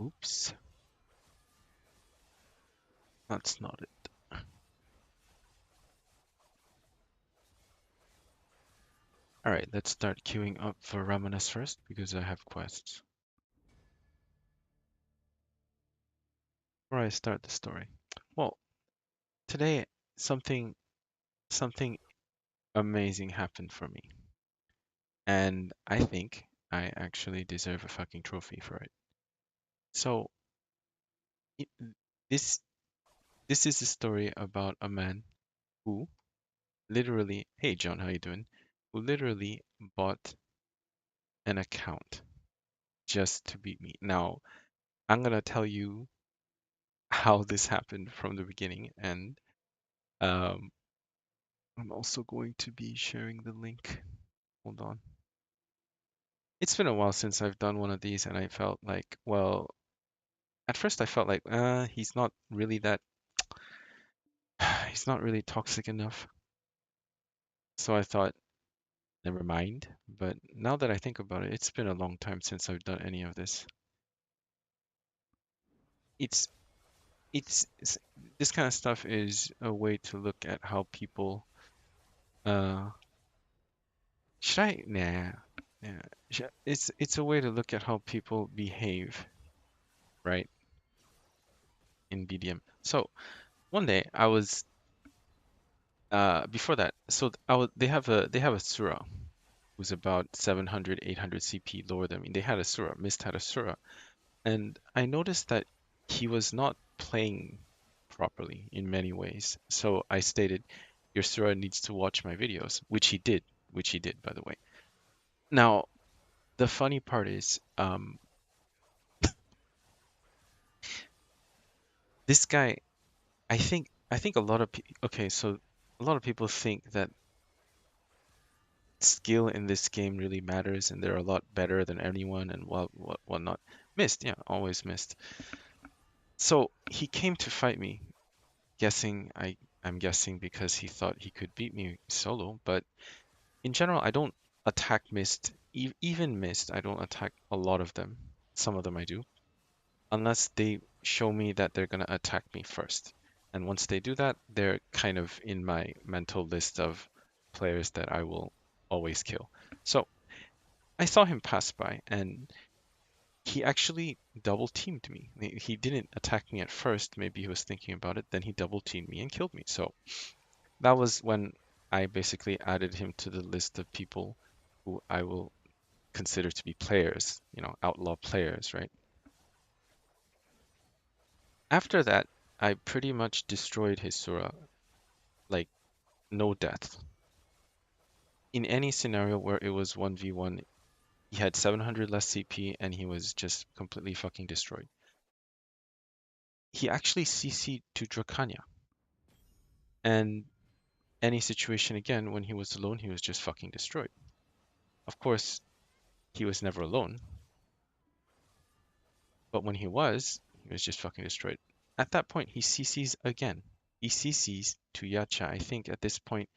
Oops, that's not it. Alright, let's start queuing up for Ramanas first because I have quests. Before I start the story. Well, today something something amazing happened for me. And I think I actually deserve a fucking trophy for it. So i- this this is a story about a man who literally, hey John, how you doing? Who literally bought an account just to beat me. Now, I'm gonna tell you how this happened from the beginning, and um, I'm also going to be sharing the link. Hold on. It's been a while since I've done one of these, and I felt like, well, at first I felt like, he's not really that, he's not really toxic enough. So I thought, never mind. But now that I think about it, it's been a long time since I've done any of this. It's, it's this kind of stuff is a way to look at how people, uh, should I? Nah. Yeah. It's a way to look at how people behave, right, in BDM. So one day I was before that, so they have a Sura who's about 700, 800 CP lower than me. They had a Sura, Mist had a Sura, and I noticed that he was not playing properly in many ways. So I stated, your Sura needs to watch my videos, which he did, by the way. Now, the funny part is, this guy, I think a lot of people, okay, so a lot of people think that skill in this game really matters and they're a lot better than anyone and whatnot. Missed, yeah, always missed. So he came to fight me, guessing I'm guessing because he thought he could beat me solo, but in general I don't attack missed, even missed, I don't attack a lot of them. Some of them I do, unless they show me that they're gonna attack me first. And once they do that, they're kind of in my mental list of players that I will always kill. So I saw him pass by and he actually double teamed me. He didn't attack me at first, maybe he was thinking about it, then he double teamed me and killed me. So that was when I basically added him to the list of people who I will consider to be players, outlaw players, right? After that, I pretty much destroyed his Sura, like no death. In any scenario where it was 1v1, he had 700 less CP and he was just completely fucking destroyed. He actually CC'd to Dracania. And any situation again, when he was alone, he was just fucking destroyed. Of course, he was never alone, but when he was just fucking destroyed. At that point, he CCs again. He CCs to Yacha. I think at this point,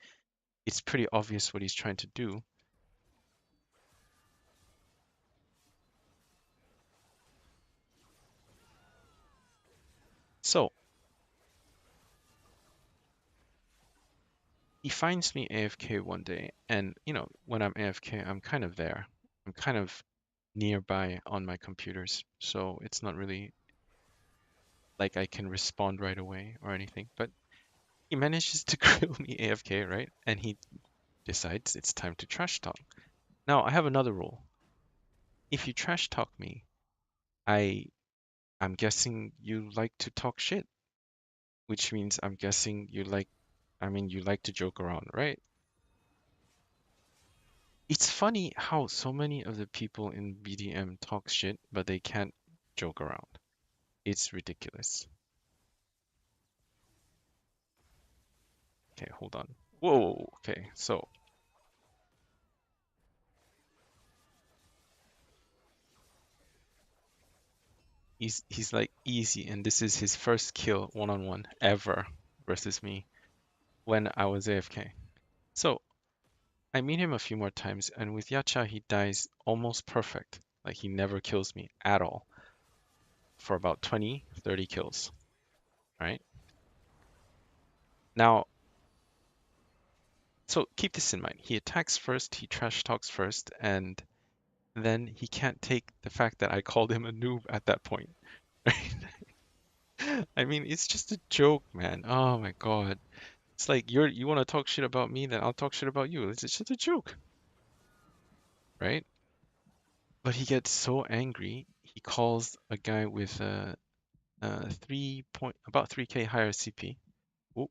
it's pretty obvious what he's trying to do. So, he finds me AFK one day, and when I'm AFK, I'm kind of there. I'm kind of nearby on my computers, so it's not really like I can respond right away or anything. But he manages to grill me AFK, right? And he decides it's time to trash talk. Now, I have another rule. If you trash talk me, I I'm guessing you like to talk shit, which means I'm guessing you like to joke around, right? It's funny how so many of the people in BDM talk shit, but they can't joke around. It's ridiculous. Okay, hold on. Whoa, okay, so he's like easy, and this is his first kill one-on-one ever versus me when I was AFK. So I meet him a few more times, and with Yacha he dies almost perfect. Like he never kills me at all. for about 20, 30 kills, right? Now, so keep this in mind. He attacks first, he trash talks first, and then he can't take the fact that I called him a noob at that point. I mean, it's just a joke, man. Oh my God. It's like you want to talk shit about me, then I'll talk shit about you. It's just a joke, right? But he gets so angry, he calls a guy with about 3k higher CP. Ooh,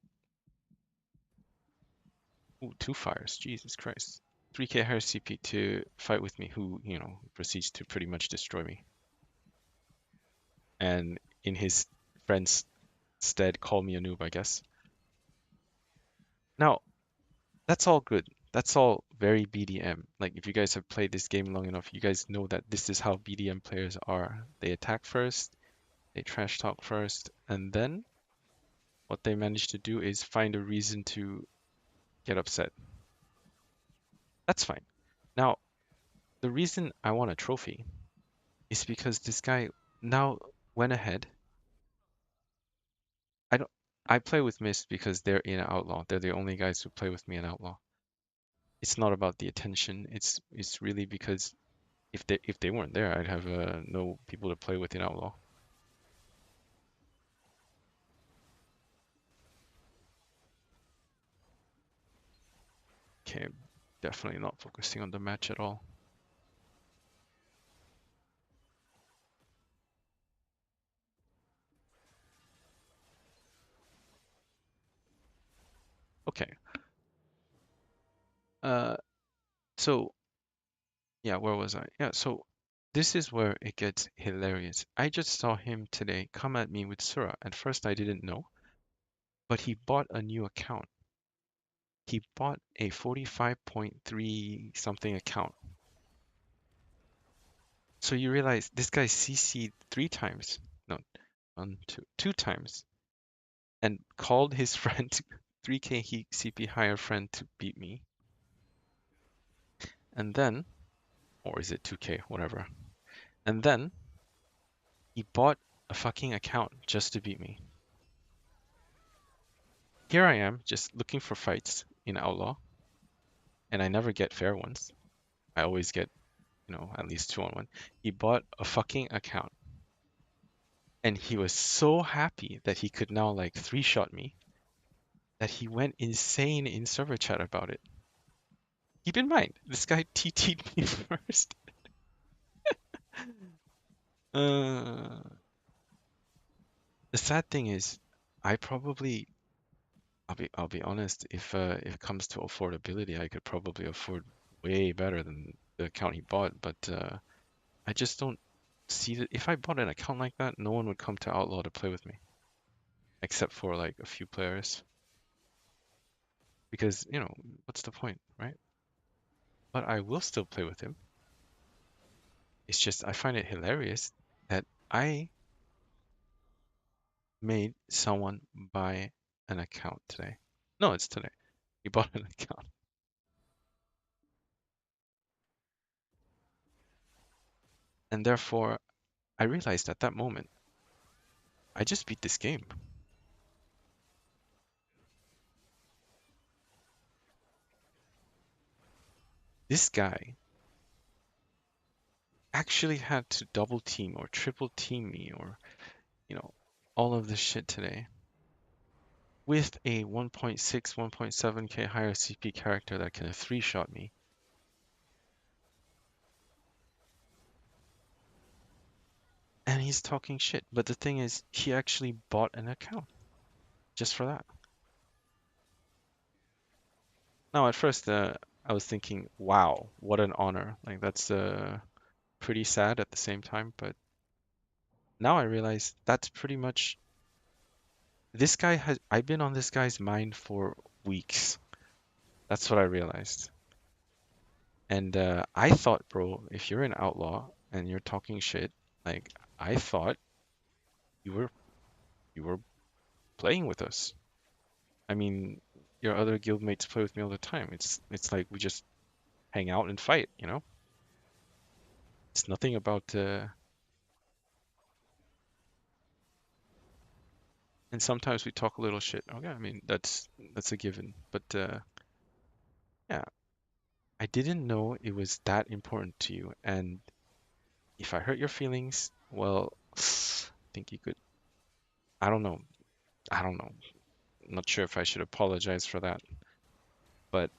ooh, two fires. Jesus Christ. 3k higher CP to fight with me, who, proceeds to pretty much destroy me. And in his friend's stead, call me a noob, I guess. Now, that's all good. That's all very BDM. Like, if you guys have played this game long enough, you guys know that this is how BDM players are. They attack first, they trash talk first, and then what they manage to do is find a reason to get upset. That's fine. Now, the reason I want a trophy is because this guy now went ahead. I don't I play with Mist because they're in Outlaw. They're the only guys who play with me in Outlaw. It's not about the attention. It's really because if they weren't there, I'd have no people to play with in Outlaw. Okay, definitely not focusing on the match at all. Okay. Uh, so yeah, where was I? Yeah, so this is where it gets hilarious. I just saw him today come at me with Sura. At first I didn't know, but he bought a new account. He bought a 45.3 something account. So you realize this guy CC'd 3 times. No, two times. And called his friend, 3k CP higher friend to beat me. And then, or is it 2k, whatever. And then he bought a fucking account just to beat me. Here I am, just looking for fights in Outlaw, and I never get fair ones. I always get, at least 2-on-1. He bought a fucking account, and he was so happy that he could now like three-shot me that he went insane in server chat about it. Keep in mind, this guy TT'd me first. Uh, the sad thing is, I probably, I'll be honest, if it comes to affordability, I could probably afford way better than the account he bought, but I just don't see that if I bought an account like that, no one would come to Outlaw to play with me, except for like a few players. Because, what's the point, right? But I will still play with him. It's just I find it hilarious that I made someone buy an account today. No, it's today. He bought an account. And therefore, I realized at that moment, I just beat this game. This guy actually had to double team or triple team me or, you know, all of this shit today with a 1.6, 1.7k higher CP character that can three-shot me. And he's talking shit. But the thing is, he actually bought an account just for that. Now, at first, I was thinking, wow, what an honor. Like, that's pretty sad at the same time. But now I realize that's pretty much I've been on this guy's mind for weeks. That's what I realized. And I thought, bro, if you're an outlaw and you're talking shit, like I thought you were you were playing with us. I mean, your other guildmates play with me all the time. It's like we just hang out and fight. It's nothing about And sometimes we talk a little shit. Okay, I mean that's a given. But yeah, I didn't know it was that important to you. And if I hurt your feelings, well, I think you could. I don't know. I don't know. I'm not sure if I should apologize for that. But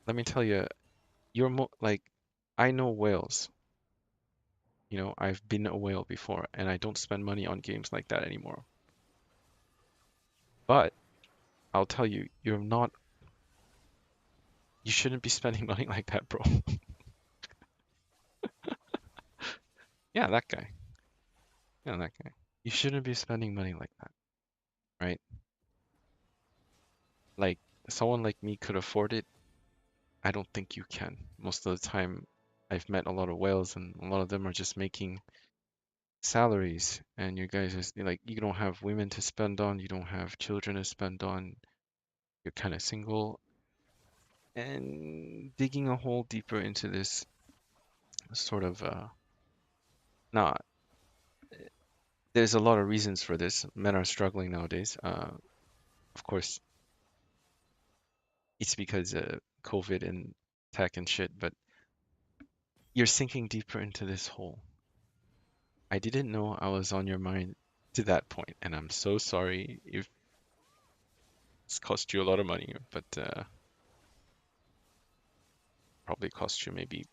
let me tell you, you're mo like I know whales. You know, I've been a whale before, and I don't spend money on games like that anymore. But I'll tell you, you shouldn't be spending money like that, bro. Yeah, that guy. Yeah, that guy. You shouldn't be spending money like that, right? Like someone like me could afford it. I don't think you can. Most of the time, I've met a lot of whales, and a lot of them are just making salaries, and you guys is like you don't have women to spend on, you don't have children to spend on, you're kind of single, and digging a hole deeper into this sort of nah, there's a lot of reasons for this. Men are struggling nowadays. Of course, it's because COVID and tech and shit, but you're sinking deeper into this hole. I didn't know I was on your mind to that point, and I'm so sorry if it's cost you a lot of money, but probably cost you maybe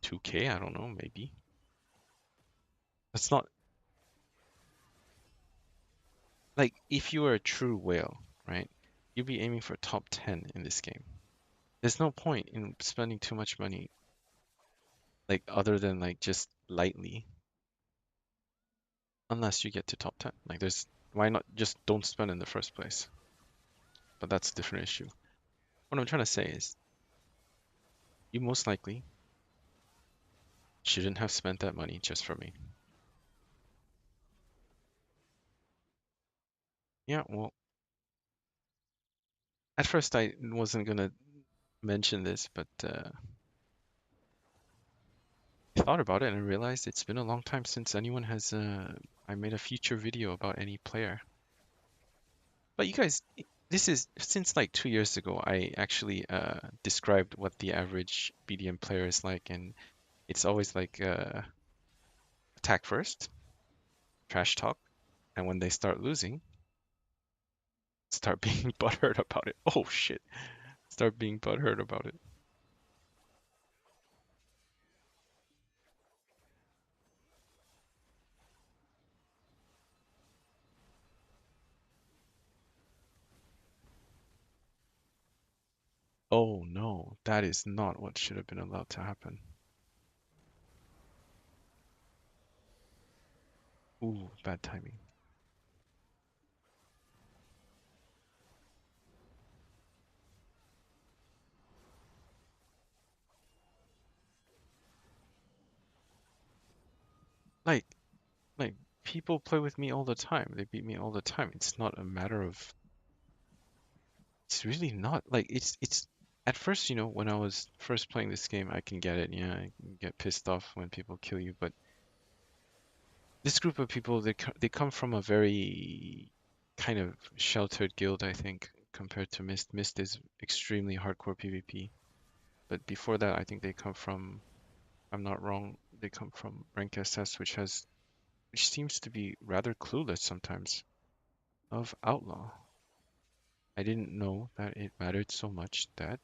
2K, I don't know, maybe. That's not like if you were a true whale, right? You'd be aiming for top 10 in this game. There's no point in spending too much money, like other than like just lightly, unless you get to top 10. Like there's why not just don't spend in the first place? But that's a different issue. What I'm trying to say is you most likely shouldn't have spent that money just for me. Yeah, well, at first I wasn't gonna mention this, but I thought about it and I realized it's been a long time since anyone has I made a future video about any player. But you guys, this is since like 2 years ago, I actually described what the average BDM player is like, and it's always like attack first, trash talk, and when they start losing, start being butthurt about it. Oh shit, start being butthurt about it. Oh no, that is not what should have been allowed to happen. Ooh, bad timing. Like, like people play with me all the time. They beat me all the time. It's not a matter of. It's really not like it's. At first, when I was first playing this game, I can get it. Yeah, I can get pissed off when people kill you. But this group of people, they come from a very kind of sheltered guild, I think, compared to Mist. Mist is extremely hardcore PvP. But before that, I think they come from. I'm not wrong. They come from rank SS, which seems to be rather clueless sometimes, of Outlaw. I didn't know that it mattered so much that,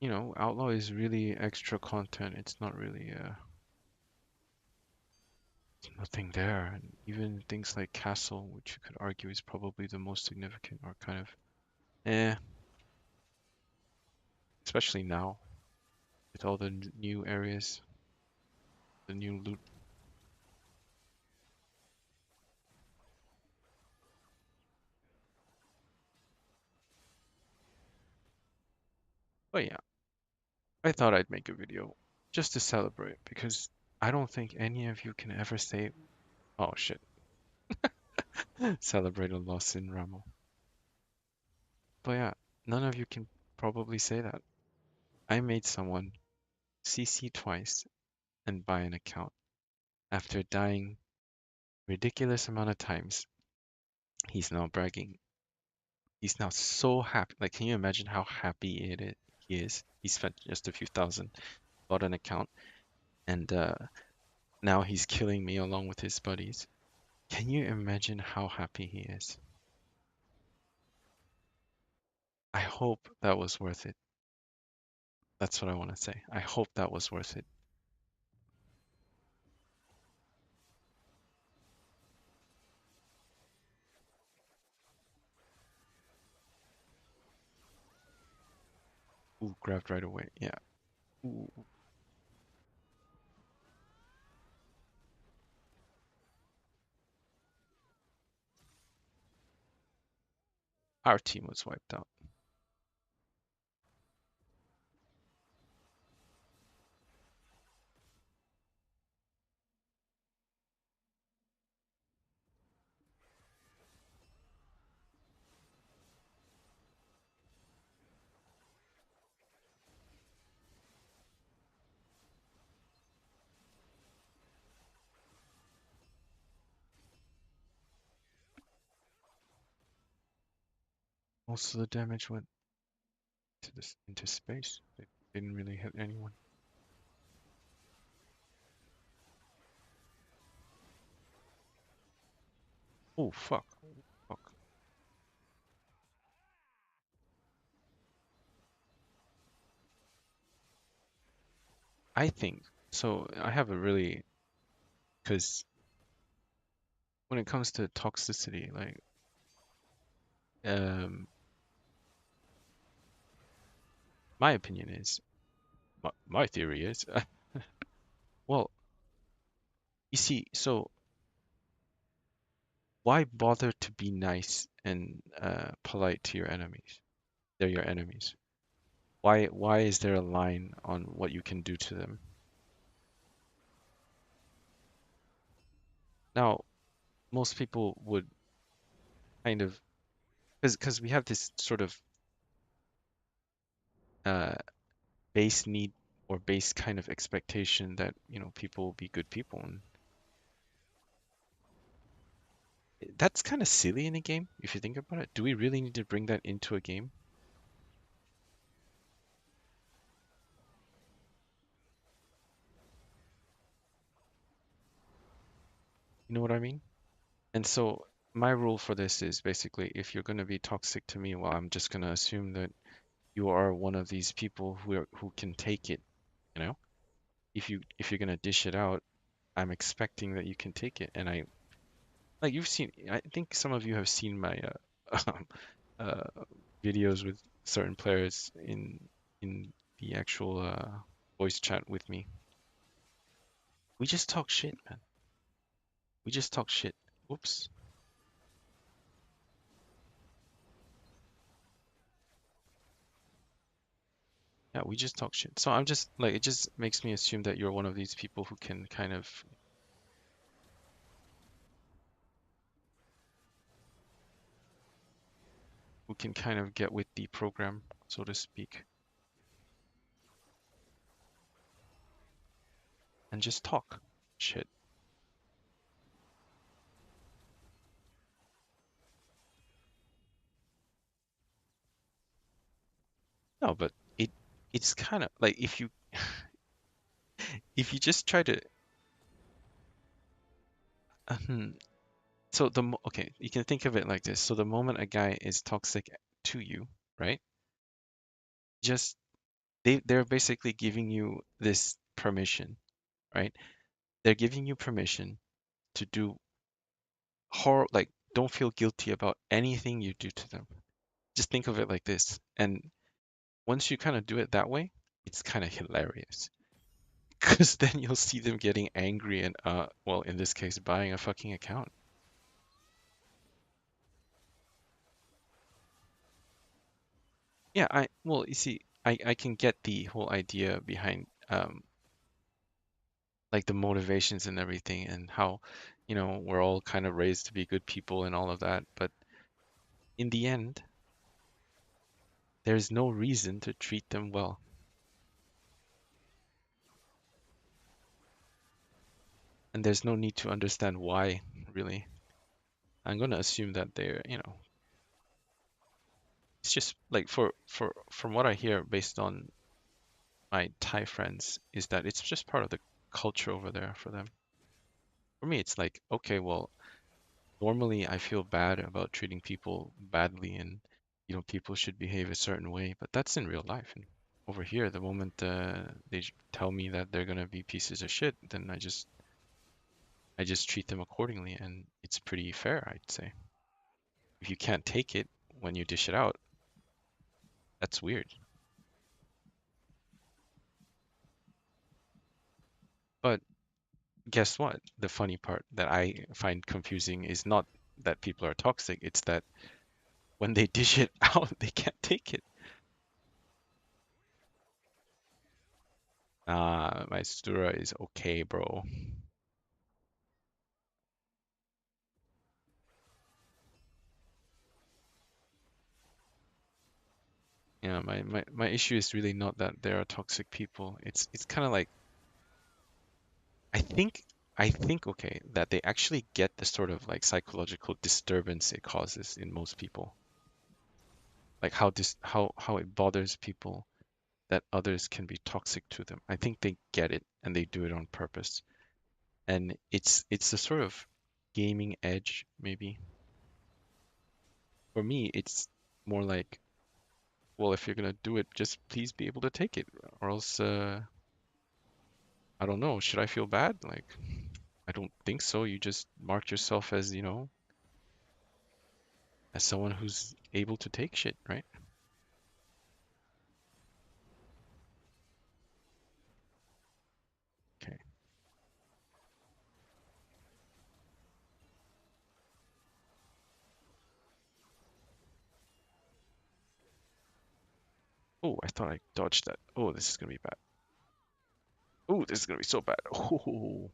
Outlaw is really extra content. It's not really, it's nothing there. And even things like Castle, which you could argue is probably the most significant, are kind of, eh, especially now with all the new areas, the new loot. But yeah, I thought I'd make a video just to celebrate because I don't think any of you can ever say, oh shit, celebrate a loss in Ramo. But yeah, none of you can probably say that. I made someone CC twice and buy an account after dying ridiculous amount of times. He's now bragging. He's now so happy. Like, can you imagine how happy he is? He spent just a few thousand, bought an account, and now he's killing me along with his buddies. Can you imagine how happy he is? I hope that was worth it. That's what I want to say. I hope that was worth it. Ooh, grabbed right away. Yeah. Ooh, our team was wiped out. Most of the damage went to this into space. It didn't really hit anyone. Oh fuck. Fuck. I think so. I have a really because when it comes to toxicity, like um, my opinion is my theory is well, you see, so why bother to be nice and polite to your enemies? They're your enemies. Why is there a line on what you can do to them? Now, most people would kind of because we have this sort of uh, base need or base kind of expectation that people will be good people, and that's kind of silly in a game if you think about it. Do we really need to bring that into a game? You know what I mean? And so my rule for this is basically if you're going to be toxic to me, well, I'm just going to assume that you are one of these people who can take it, you know? If you're going to dish it out, I'm expecting that you can take it. And like you've seen, I think some of you have seen my uh, videos with certain players in the actual voice chat with me. We just talk shit, man. We just talk shit. Whoops. Yeah, we just talk shit. So I'm just like it just makes me assume that you're one of these people who can kind of get with the program, so to speak, and just talk shit. No, but it's kind of like if you just try to hmm, so okay, you can think of it like this. So the moment a guy is toxic to you, right? Just they're basically giving you this permission, right? They're giving you permission to do like don't feel guilty about anything you do to them. Just think of it like this. And once you kind of do it that way, it's kind of hilarious. Because then you'll see them getting angry and well, in this case, buying a fucking account. Yeah, well, you see, I can get the whole idea behind like the motivations and everything and how, we're all kind of raised to be good people and all of that. But in the end, there's no reason to treat them well. And there's no need to understand why, really. I'm gonna assume that they're, it's just like for from what I hear based on my Thai friends is that it's just part of the culture over there for them. For me, it's like, okay, well, normally I feel bad about treating people badly and people should behave a certain way, but that's in real life. And over here, the moment tell me that they're gonna be pieces of shit, then I just treat them accordingly, and it's pretty fair, I'd say. If you can't take it when you dish it out, that's weird. But guess what? The funny part that I find confusing is not that people are toxic, it's that when they dish it out, they can't take it. My Stura is okay, bro. My issue is really not that there are toxic people. It's kind of like I think I think okay that they actually get the sort of like psychological disturbance it causes in most people. Like how it bothers people that others can be toxic to them. I think they get it and they do it on purpose. And it's a sort of gaming edge maybe. For me, it's more like, well, if you're gonna do it, just please be able to take it, or else I don't know, should I feel bad? Like, I don't think so. You just mark yourself as, as someone who's able to take shit, right? Okay. Oh, I thought I dodged that. Oh, this is gonna be bad. Oh, this is gonna be so bad. Oh.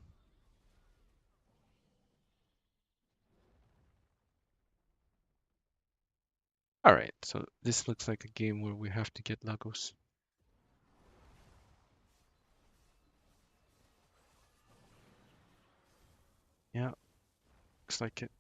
All right, so this looks like a game where we have to get Lagos. Yeah, looks like it.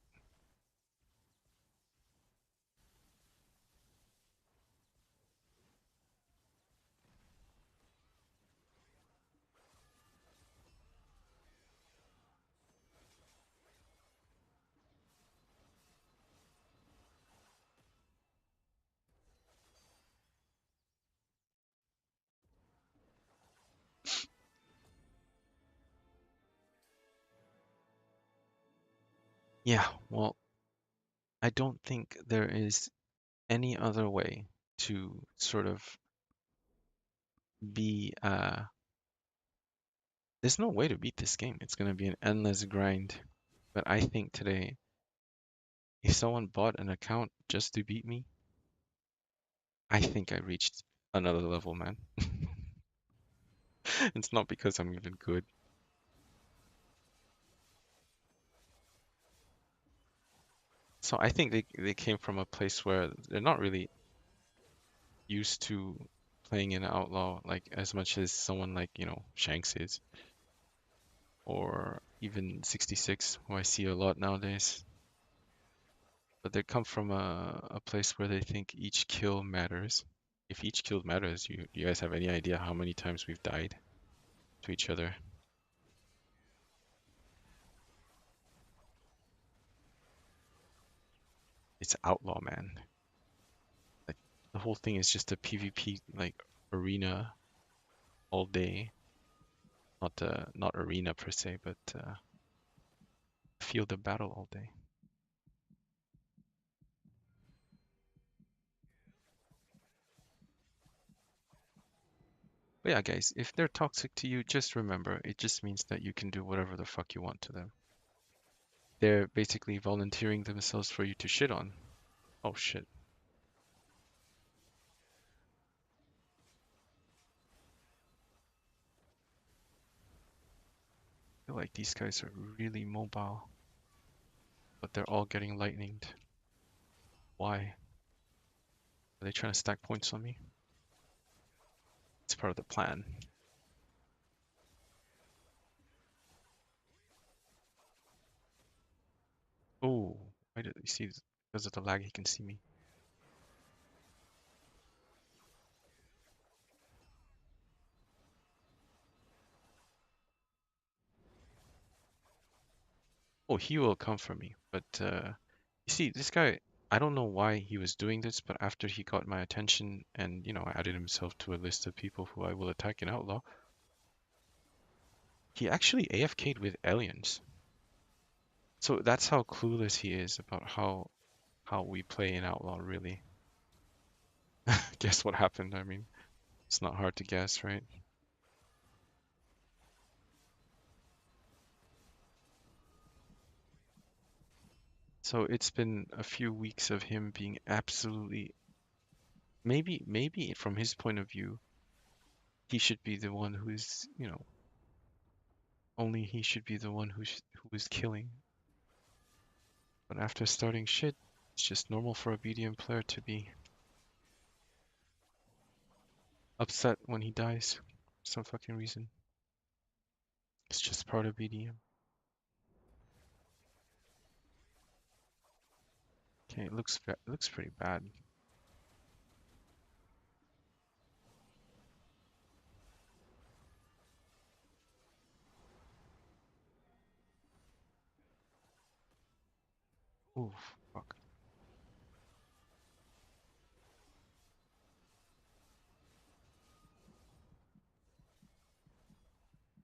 Yeah, well, I don't think there is any other way to sort of be there's no way to beat this game. It's gonna be an endless grind. But I think today, if someone bought an account just to beat me, I think I reached another level, man. It's not because I'm even good. So I think they came from a place where they're not really used to playing an outlaw like as much as someone like, Shanks is, or even 66, who I see a lot nowadays. But they come from a place where they think each kill matters. If each kill matters, you guys have any idea how many times we've died to each other? It's outlaw, man. Like the whole thing is just a PvP like arena all day. Not arena per se, but field of battle all day. But yeah, guys, if they're toxic to you, just remember, it just means that you can do whatever the fuck you want to them. They're basically volunteering themselves for you to shit on. Oh shit. I feel like these guys are really mobile, but they're all getting lightninged. Why? Are they trying to stack points on me? It's part of the plan. Oh, why did you see? Because of the lag, he can see me. Oh, he will come for me. But you see, this guy, I don't know why he was doing this, but after he got my attention and, added himself to a list of people who I will attack in Outlaw, he actually AFK'd with aliens. So that's how clueless he is about how we play in Outlaw, really. Guess what happened? I mean, it's not hard to guess, right? So it's been a few weeks of him being absolutely, maybe from his point of view, he should be the one who's, only he should be the one who is killing. But after starting shit, it's just normal for a BDM player to be upset when he dies for some fucking reason. It's just part of BDM. Okay, it looks pretty bad. Ooh, fuck.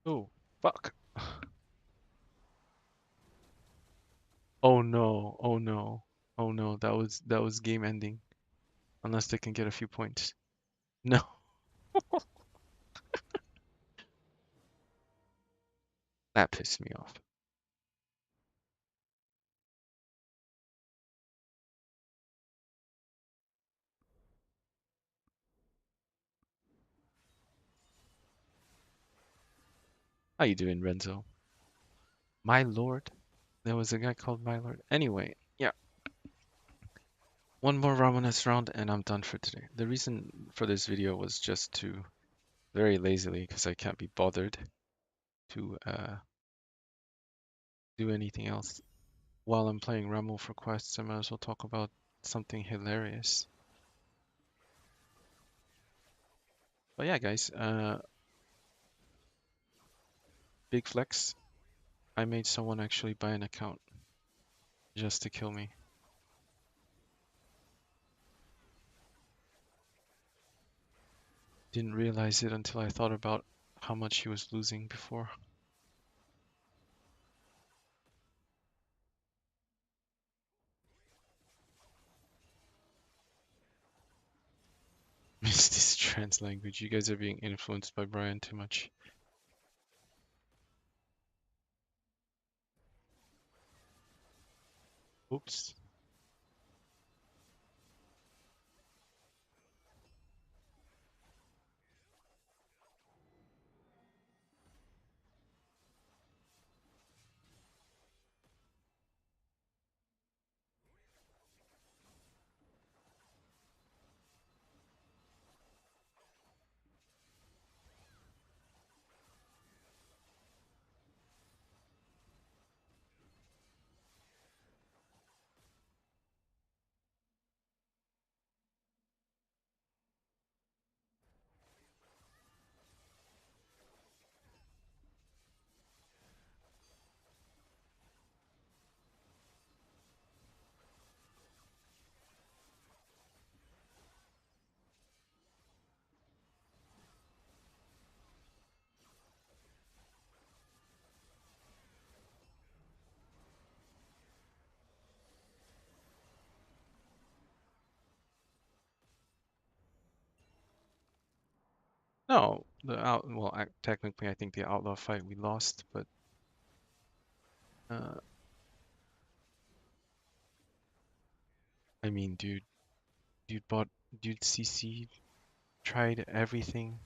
Oh, fuck. Oh no, oh no, oh no, that was game ending. Unless they can get a few points. No, that pissed me off. How you doing, Renzo? My lord? There was a guy called My Lord. Anyway, yeah, one more Ramones round and I'm done for today. The reason for this video was just to very lazily, because I can't be bothered to do anything else while I'm playing Ramo for quests. I might as well talk about something hilarious. But yeah, guys, big flex. I made someone actually buy an account just to kill me. Didn't realize it until I thought about how much he was losing before. Miss this trans language. You guys are being influenced by Brian too much. Oops. No, well, technically, I think the outlaw fight we lost, but uh, I mean, dude bought, dude CC tried everything.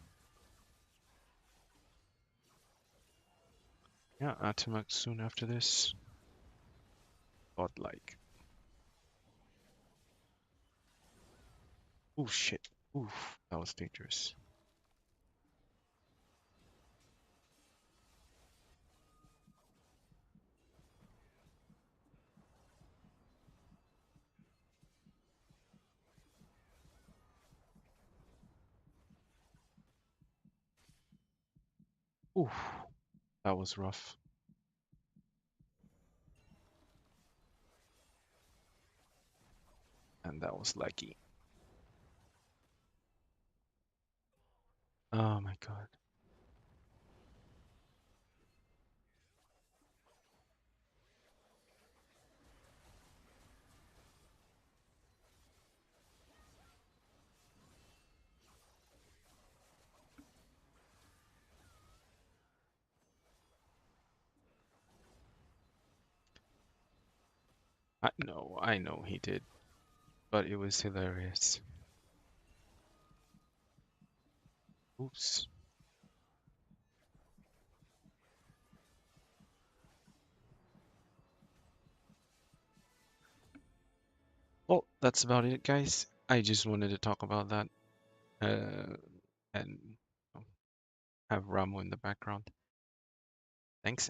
Yeah, Atimak soon after this. Godlike. Oh shit. Oof, that was dangerous. Oof, that was rough. And that was lucky. Oh my God. I know he did, but it was hilarious. Oops. Well, that's about it, guys. I just wanted to talk about that and have Ramo in the background. Thanks.